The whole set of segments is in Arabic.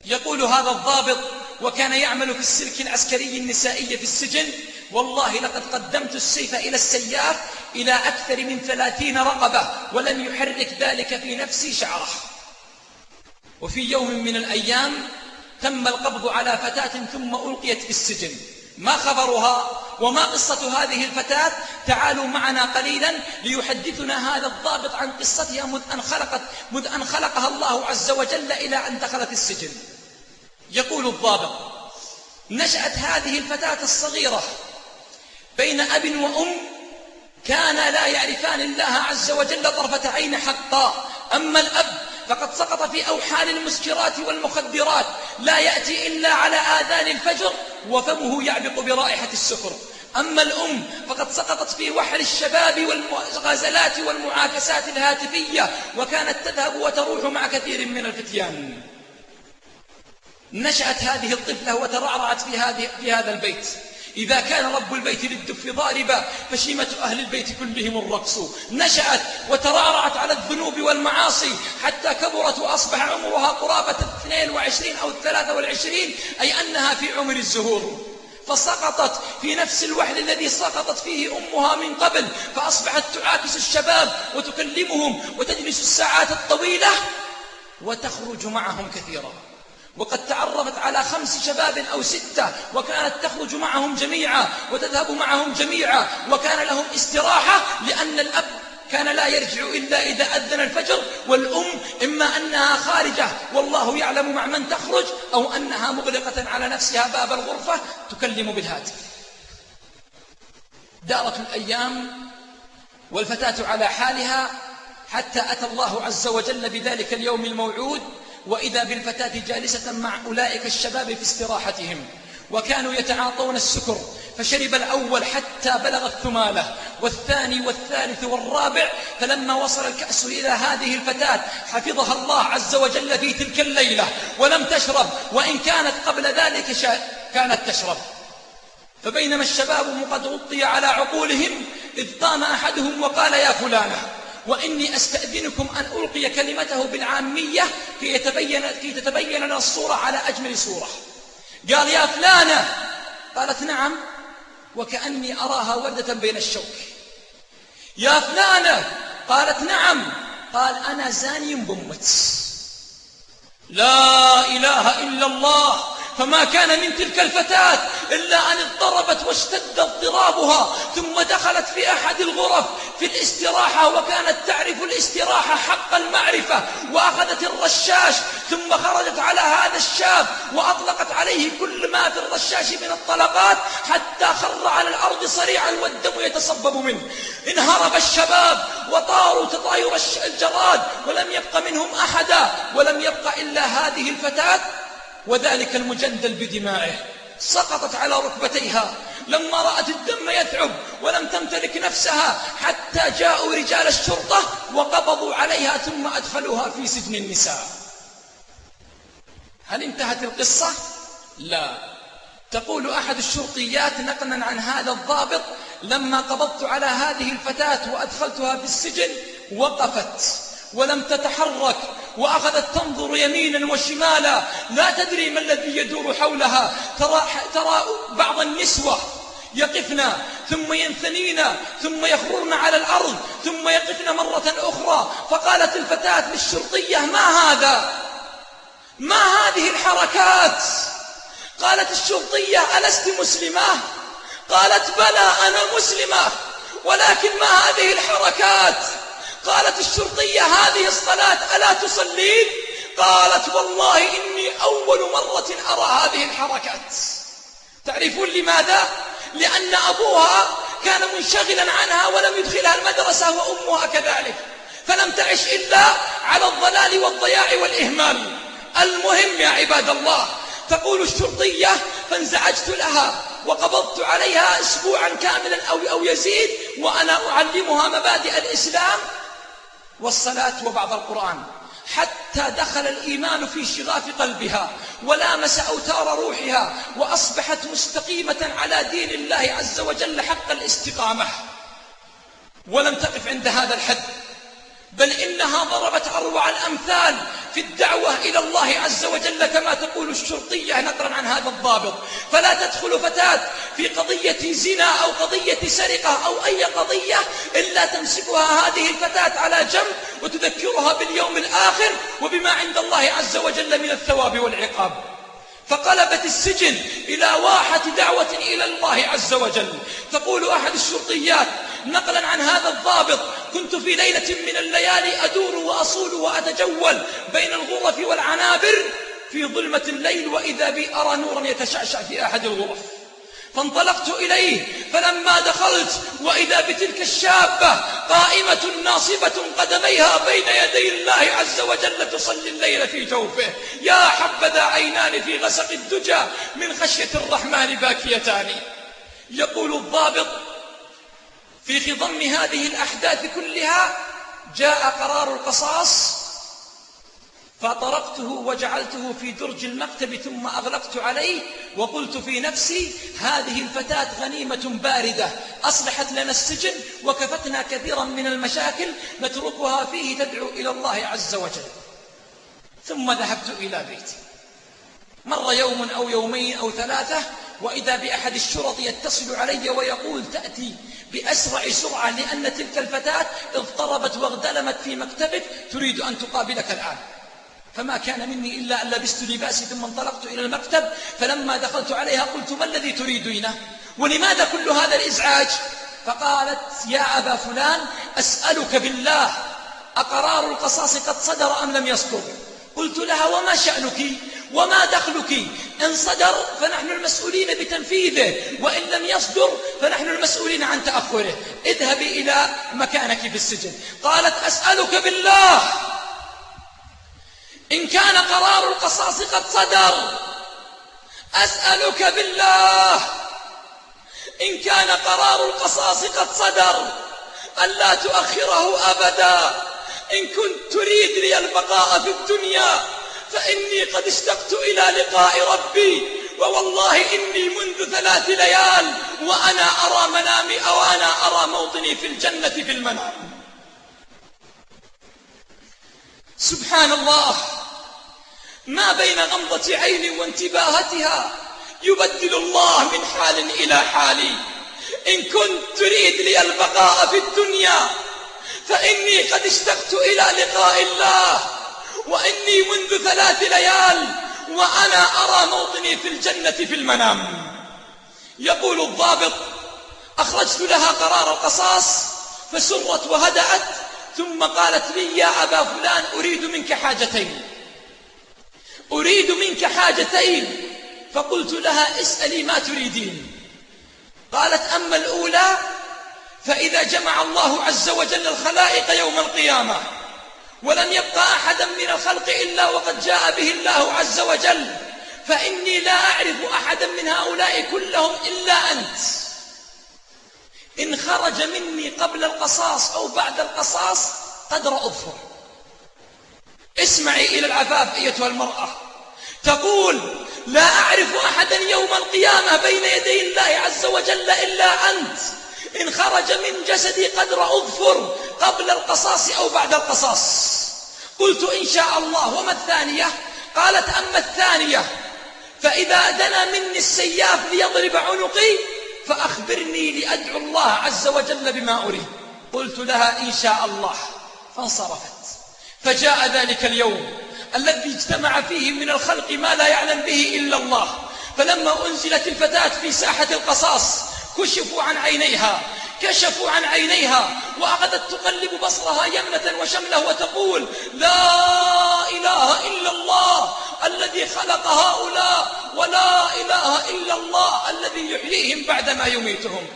يقول هذا الضابط وكان يعمل في السلك العسكري النسائي في السجن: والله لقد قدمت السيف إلى السياف إلى أكثر من 30 رقبة ولم يحرك ذلك في نفسي شعرة. وفي يوم من الأيام تم القبض على فتاة ثم ألقيت في السجن. ما خبرها وما قصة هذه الفتاة؟ تعالوا معنا قليلا ليحدثنا هذا الضابط عن قصتها مذ أن خلقها الله عز وجل إلى أن دخلت السجن. يقول الضابط: نشأت هذه الفتاة الصغيرة بين أب وأم كانا لا يعرفان الله عز وجل طرفة عين حقا. أما الأب فقد سقط في أوحال المسكرات والمخدرات، لا يأتي إلا على آذان الفجر وفمه يعبق برائحة السكر. أما الأم فقد سقطت في وحل الشباب والغزلات والمعاكسات الهاتفية، وكانت تذهب وتروح مع كثير من الفتيان. نشأت هذه الطفلة وترعرعت في هذا البيت. إذا كان رب البيت للدف ضاربا فشيمة أهل البيت كلهم الرقص. نشأت وترعرعت على الذنوب والمعاصي حتى كبرت وأصبح عمرها قرابة 22 أو 23، أي أنها في عمر الزهور. فسقطت في نفس الوحل الذي سقطت فيه أمها من قبل، فأصبحت تعاكس الشباب وتكلمهم وتجلس الساعات الطويلة وتخرج معهم كثيرا. وقد تعرفت على 5 شباب أو 6، وكانت تخرج معهم جميعا وتذهب معهم جميعا، وكان لهم استراحة، لأن الأب كان لا يرجع إلا إذا أذن الفجر، والأم إما أنها خارجة والله يعلم مع من تخرج، أو أنها مغلقة على نفسها باب الغرفة تكلم بالهاتف. دارت الأيام والفتاة على حالها حتى أتى الله عز وجل بذلك اليوم الموعود، وإذا بالفتاة جالسة مع أولئك الشباب في استراحتهم، وكانوا يتعاطون السكر، فشرب الأول حتى بلغ الثمالة، والثاني والثالث والرابع، فلما وصل الكأس إلى هذه الفتاة حفظها الله عز وجل في تلك الليلة ولم تشرب، وإن كانت قبل ذلك كانت تشرب. فبينما الشباب قد غطي على عقولهم إذ قام أحدهم وقال: يا فلانة، وإني أستأذنكم أن ألقي كلمته بالعامية كي تتبين لنا الصورة على أجمل صورة. قال: يا فلانة. قالت: نعم. وكأني أراها وردة بين الشوك. يا فلانة. قالت: نعم. قال: أنا زاني بأمت. لا إله إلا الله. فما كان من تلك الفتاة إلا أن اضطربت واشتد اضطرابها، ثم دخلت في أحد الغرف في الاستراحة، وكانت تعرف الاستراحة حق المعرفة، وأخذت الرشاش ثم خرجت على هذا الشاب وأطلقت عليه كل ما في الرشاش من الطلقات حتى خر على الأرض صريعا والدم يتصبب منه. انهرب الشباب وطاروا تطاير الجراد، ولم يبق منهم أحدا، ولم يبق إلا هذه الفتاة وذلك المجندل بدمائه. سقطت على ركبتيها لما رأت الدم يثعب، ولم تمتلك نفسها حتى جاءوا رجال الشرطة وقبضوا عليها ثم أدخلوها في سجن النساء. هل انتهت القصة؟ لا. تقول أحد الشرطيات نقلا عن هذا الضابط: لما قبضت على هذه الفتاة وأدخلتها في السجن وقفت ولم تتحرك، وأخذت تنظر يمينا وشمالا، لا تدري ما الذي يدور حولها. ترى بعض النسوة يقفن ثم ينثنين ثم يخررن على الأرض ثم يقفن مرة أخرى. فقالت الفتاة للشرطية: ما هذا؟ ما هذه الحركات؟ قالت الشرطية: ألست مسلمة؟ قالت: بلى أنا مسلمة، ولكن ما هذه الحركات؟ قالت الشرطية: هذه الصلاة ألا تصلين؟ قالت: والله إني أول مرة أرى هذه الحركات. تعرفون لماذا؟ لأن أبوها كان منشغلا عنها ولم يدخلها المدرسة، وأمها كذلك، فلم تعش إلا على الضلال والضياع والإهمال. المهم يا عباد الله، تقول الشرطية: فانزعجت لها وقبضت عليها أسبوعا كاملا أو يزيد، وأنا أعلمها مبادئ الإسلام والصلاة وبعض القرآن، حتى دخل الإيمان في شغاف قلبها ولامس أوتار روحها، وأصبحت مستقيمة على دين الله عز وجل حق الاستقامة. ولم تقف عند هذا الحد، بل إنها ضربت أروع الأمثال في الدعوة إلى الله عز وجل كما تقول الشرطية نقلا عن هذا الضابط. فلا تدخل فتاة في قضية زنا أو قضية سرقة أو أي قضية إلا تمسكها هذه الفتاة على جنب وتذكرها باليوم الآخر وبما عند الله عز وجل من الثواب والعقاب. فقلبت السجن إلى واحة دعوة إلى الله عز وجل. تقول أحد الشرطيات نقلا عن هذا الضابط: كنت في ليلة من الليالي أدور وأصول وأتجول بين الغرف والعنابر في ظلمة الليل، وإذا بي أرى نورا يتشعشع في أحد الغرف، فانطلقت إليه، فلما دخلت وإذا بتلك الشابة قائمة ناصبة قدميها بين يدي الله عز وجل تصلي الليل في جوفه. يا حبذا عينان في غسق الدجى من خشية الرحمن باكيتان. يقول الضابط: في خضم هذه الأحداث كلها جاء قرار القصاص، فطرقته وجعلته في درج المكتب ثم أغلقت عليه وقلت في نفسي: هذه الفتاة غنيمة باردة أصلحت لنا السجن وكفتنا كثيرا من المشاكل نتركها فيه تدعو إلى الله عز وجل. ثم ذهبت إلى بيتي. مر يوم أو يومين أو ثلاثة وإذا بأحد الشرط يتصل علي ويقول: تأتي بأسرع سرعة لأن تلك الفتاة اضطربت واغتلمت في مكتبك تريد أن تقابلك الآن. فما كان مني إلا أن لبست لباسي ثم انطلقت إلى المكتب، فلما دخلت عليها قلت: ما الذي تريدينه؟ ولماذا كل هذا الإزعاج؟ فقالت: يا أبا فلان، أسألك بالله أقرار القصاص قد صدر أم لم يصدر؟ قلت لها: وما شأنك وما دخلك؟ إن صدر فنحن المسؤولين بتنفيذه، وإن لم يصدر فنحن المسؤولين عن تأخره. اذهبي إلى مكانك في السجن. قالت: أسألك بالله إن كان قرار القصاص قد صدر، أسألك بالله إن كان قرار القصاص قد صدر ألا تؤخره أبدا. إن كنت تريد لي البقاء في الدنيا فإني قد اشتقت إلى لقاء ربي، ووالله إني منذ 3 ليال وأنا أرى منامي أو أنا أرى موطني في الجنة في المنام. سبحان الله، ما بين غمضة عين وانتباهتها يبدل الله من حال إلى حال. إن كنت تريد لي البقاء في الدنيا فإني قد اشتقت إلى لقاء الله، وإني منذ 3 ليال وأنا أرى موطني في الجنة في المنام. يقول الضابط: أخرجت لها قرار القصاص فسرت وهدأت، ثم قالت لي: يا أبا فلان، أريد منك حاجتين. فقلت لها: اسألي ما تريدين. قالت: أما الأولى فإذا جمع الله عز وجل الخلائق يوم القيامة ولم يبقى أحدا من الخلق إلا وقد جاء به الله عز وجل، فإني لا أعرف أحدا من هؤلاء كلهم إلا أنت. إن خرج مني قبل القصاص أو بعد القصاص قدر أظفر. اسمعي إلى العفاف أيتها المرأة، تقول: لا أعرف أحدا يوم القيامة بين يدي الله عز وجل إلا أنت. إن خرج من جسدي قدر أظفر قبل القصاص أو بعد القصاص. قلت: إن شاء الله. وما الثانية؟ قالت: أما الثانية فإذا دنا مني السياف ليضرب عنقي فأخبرني لأدعو الله عز وجل بما أريد. قلت لها: إن شاء الله. فانصرفت. فجاء ذلك اليوم الذي اجتمع فيه من الخلق ما لا يعلم به إلا الله. فلما أنزلت الفتاة في ساحة القصاص كشفوا عن عينيها وأخذت تقلب بصرها يمنة وشمله وتقول: لا إله إلا الله الذي خلق هؤلاء، ولا إله إلا الله الذي يحييهم بعدما يميتهم.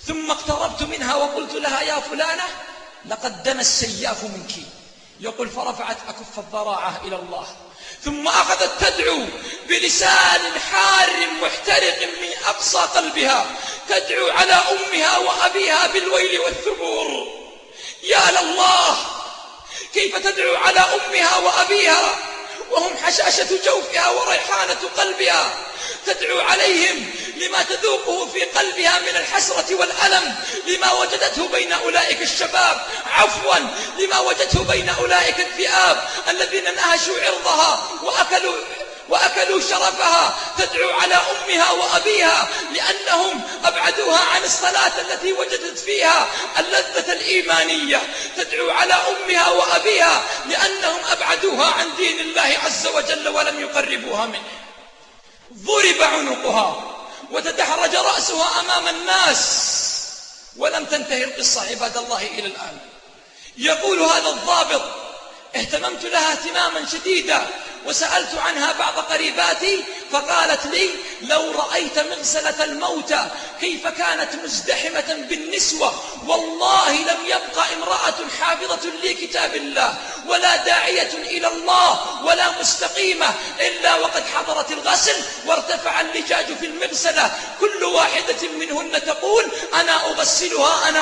ثم اقتربت منها وقلت لها: يا فلانة، لقد دنا السياف منك. يقول: فرفعت أكف الضراعة إلى الله، ثم أخذت تدعو بلسان حار محترق من أقصى قلبها، تدعو على أمها وأبيها بالويل والثبور. يا لله، كيف تدعو على أمها وأبيها وهم حشاشة جوفها وريحانة قلبها، تدعو عليهم لما تذوقه في قلبها من الحسرة والألم، لما وجدته بين أولئك الشباب، عفوا لما وجدته بين أولئك الذئاب الذين نهشوا عرضها وأكلوا شرفها. تدعو على أمها وأبيها لأنهم أبعدوها عن الصلاة التي وجدت فيها اللذة الإيمانية. تدعو على أمها وأبيها لأنهم أبعدوها عن دين الله عز وجل ولم يقربوها منه. ضرب عنقها وتدحرج رأسها أمام الناس، ولم تنتهي القصة عباد الله إلى الآن. يقول هذا الضابط: اهتممت لها اهتماما شديدا وسألت عنها بعض قريباتي فقالت لي: لو رأيت مغسلة الموتى كيف كانت مزدحمة بالنسوة، والله لم يبقى امرأة حافظة لكتاب الله ولا داعية إلى الله ولا مستقيمة إلا وقد حضرت الغسل وارتفع اللجاج في المغسلة، كل واحدة منهن تقول: أنا أغسلها أنا